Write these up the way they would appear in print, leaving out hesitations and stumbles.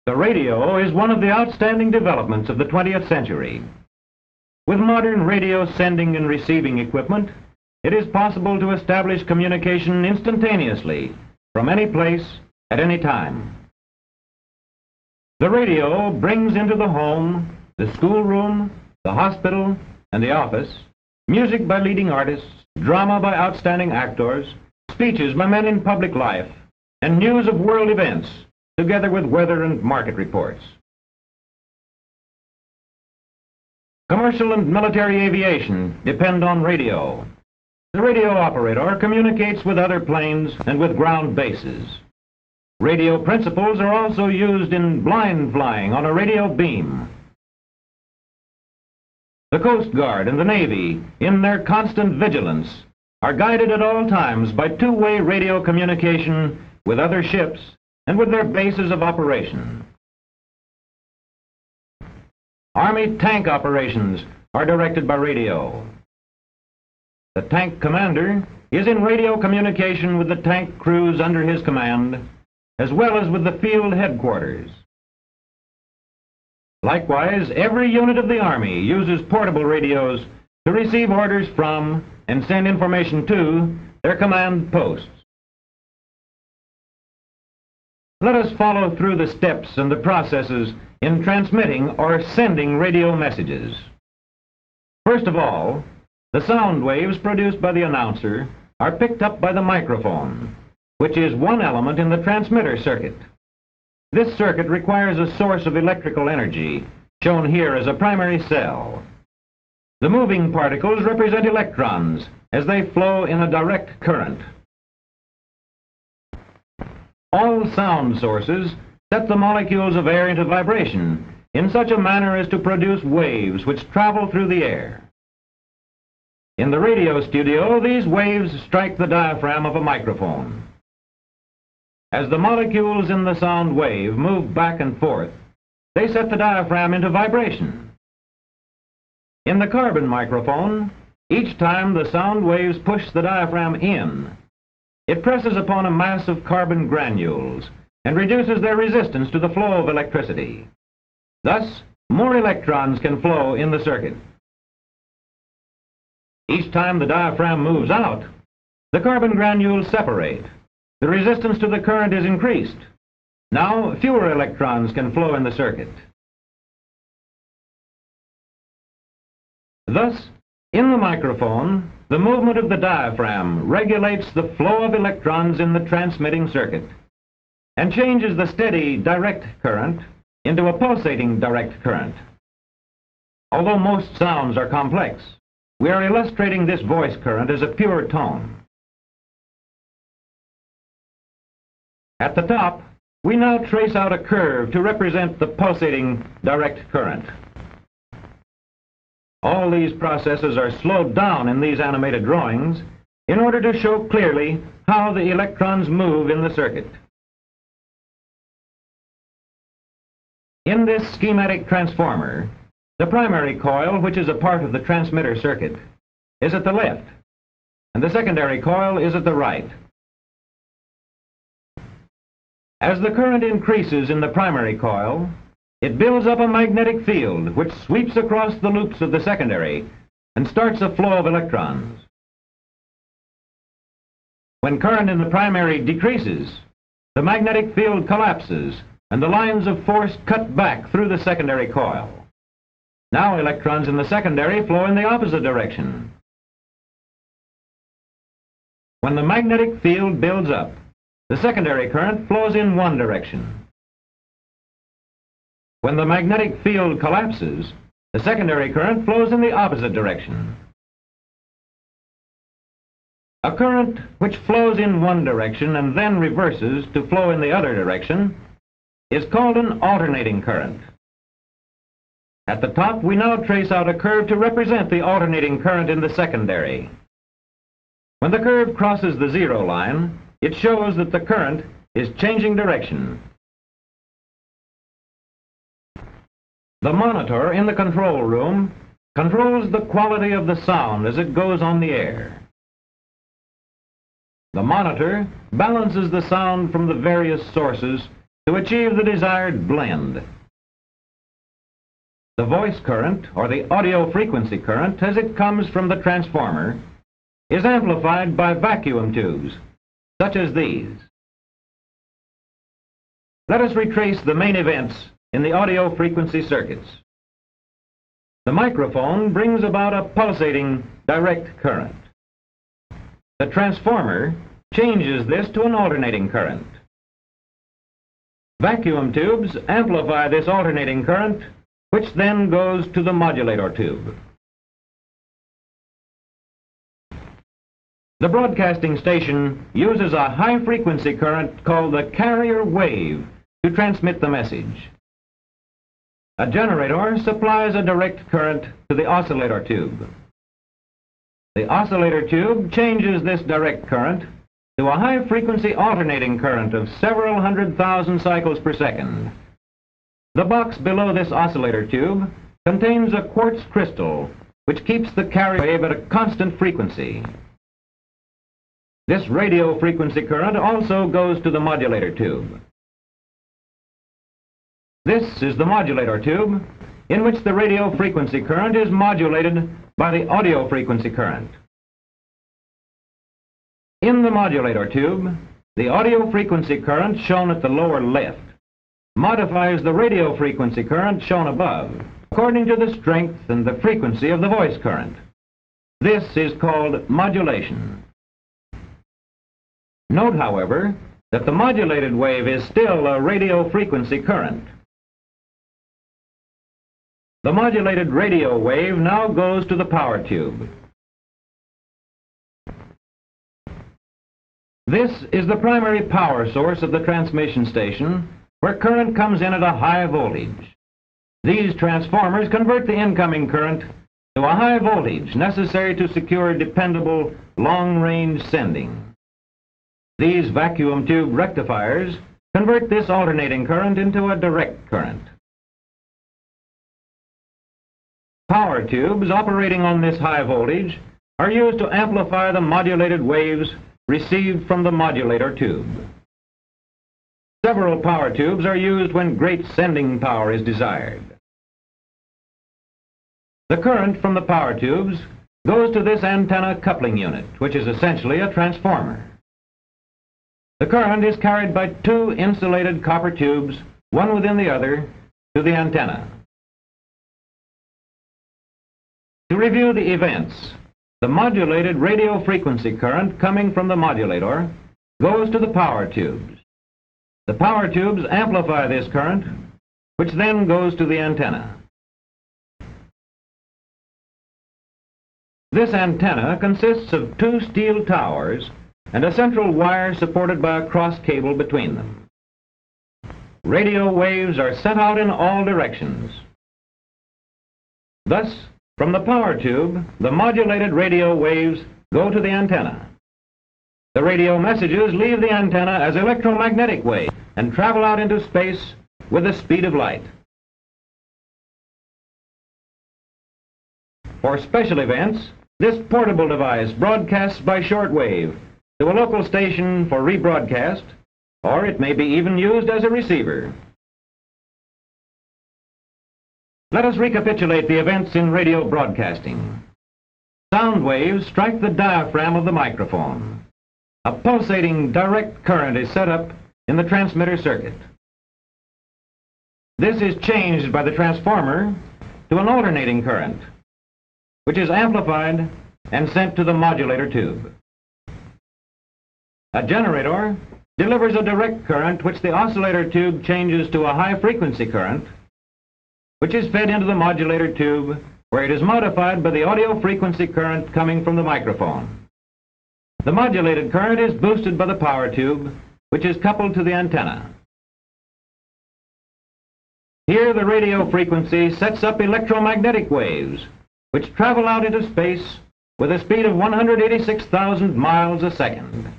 The radio is one of the outstanding developments of the 20th century. With modern radio sending and receiving equipment, it is possible to establish communication instantaneously from any place at any time. The radio brings into the home, the schoolroom, the hospital, and the office music by leading artists, drama by outstanding actors, speeches by men in public life, and news of world events, together with weather and market reports. Commercial and military aviation depend on radio. The radio operator communicates with other planes and with ground bases. Radio principles are also used in blind flying on a radio beam. The Coast Guard and the Navy, in their constant vigilance, are guided at all times by two-way radio communication with other ships and with their bases of operation. Army tank operations are directed by radio. The tank commander is in radio communication with the tank crews under his command, as well as with the field headquarters. Likewise, every unit of the Army uses portable radios to receive orders from and send information to their command posts. Let us follow through the steps and the processes in transmitting or sending radio messages. First of all, the sound waves produced by the announcer are picked up by the microphone, which is one element in the transmitter circuit. This circuit requires a source of electrical energy, shown here as a primary cell. The moving particles represent electrons as they flow in a direct current. All sound sources set the molecules of air into vibration in such a manner as to produce waves which travel through the air. In the radio studio, these waves strike the diaphragm of a microphone. As the molecules in the sound wave move back and forth, they set the diaphragm into vibration. In the carbon microphone, each time the sound waves push the diaphragm in, it presses upon a mass of carbon granules and reduces their resistance to the flow of electricity. Thus, more electrons can flow in the circuit. Each time the diaphragm moves out, the carbon granules separate. The resistance to the current is increased. Now, fewer electrons can flow in the circuit. Thus, in the microphone, the movement of the diaphragm regulates the flow of electrons in the transmitting circuit and changes the steady direct current into a pulsating direct current. Although most sounds are complex, we are illustrating this voice current as a pure tone. At the top, we now trace out a curve to represent the pulsating direct current. All these processes are slowed down in these animated drawings in order to show clearly how the electrons move in the circuit. In this schematic transformer, the primary coil, which is a part of the transmitter circuit, is at the left, and the secondary coil is at the right. As the current increases in the primary coil, it builds up a magnetic field which sweeps across the loops of the secondary and starts a flow of electrons. When current in the primary decreases, the magnetic field collapses and the lines of force cut back through the secondary coil. Now electrons in the secondary flow in the opposite direction. When the magnetic field builds up, the secondary current flows in one direction. When the magnetic field collapses, the secondary current flows in the opposite direction. A current which flows in one direction and then reverses to flow in the other direction is called an alternating current. At the top, we now trace out a curve to represent the alternating current in the secondary. When the curve crosses the zero line, it shows that the current is changing direction. The monitor in the control room controls the quality of the sound as it goes on the air. The monitor balances the sound from the various sources to achieve the desired blend. The voice current, or the audio frequency current, as it comes from the transformer, is amplified by vacuum tubes, such as these. Let us retrace the main events in the audio frequency circuits. The microphone brings about a pulsating direct current. The transformer changes this to an alternating current. Vacuum tubes amplify this alternating current, which then goes to the modulator tube. The broadcasting station uses a high-frequency current called the carrier wave to transmit the message. A generator supplies a direct current to the oscillator tube. The oscillator tube changes this direct current to a high-frequency alternating current of several 100,000 cycles per second. The box below this oscillator tube contains a quartz crystal which keeps the carrier wave at a constant frequency. This radio frequency current also goes to the modulator tube. This is the modulator tube, in which the radio frequency current is modulated by the audio frequency current. In the modulator tube, the audio frequency current shown at the lower left modifies the radio frequency current shown above according to the strength and the frequency of the voice current. This is called modulation. Note, however, that the modulated wave is still a radio frequency current. The modulated radio wave now goes to the power tube. This is the primary power source of the transmission station, where current comes in at a high voltage. These transformers convert the incoming current to a high voltage necessary to secure dependable long-range sending. These vacuum tube rectifiers convert this alternating current into a direct current. Power tubes operating on this high voltage are used to amplify the modulated waves received from the modulator tube. Several power tubes are used when great sending power is desired. The current from the power tubes goes to this antenna coupling unit, which is essentially a transformer. The current is carried by two insulated copper tubes, one within the other, to the antenna. To review the events, the modulated radio frequency current coming from the modulator goes to the power tubes. The power tubes amplify this current, which then goes to the antenna. This antenna consists of two steel towers and a central wire supported by a cross cable between them. Radio waves are sent out in all directions. Thus, from the power tube, the modulated radio waves go to the antenna. The radio messages leave the antenna as electromagnetic waves and travel out into space with the speed of light. For special events, this portable device broadcasts by shortwave to a local station for rebroadcast, or it may be even used as a receiver. Let us recapitulate the events in radio broadcasting. Sound waves strike the diaphragm of the microphone. A pulsating direct current is set up in the transmitter circuit. This is changed by the transformer to an alternating current, which is amplified and sent to the modulator tube. A generator delivers a direct current which the oscillator tube changes to a high-frequency current, which is fed into the modulator tube, where it is modified by the audio frequency current coming from the microphone. The modulated current is boosted by the power tube, which is coupled to the antenna. Here the radio frequency sets up electromagnetic waves, which travel out into space with a speed of 186,000 miles a second.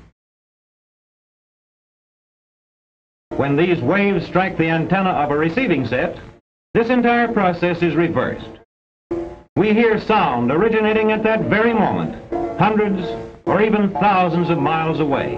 When these waves strike the antenna of a receiving set, this entire process is reversed. We hear sound originating at that very moment, hundreds or even thousands of miles away.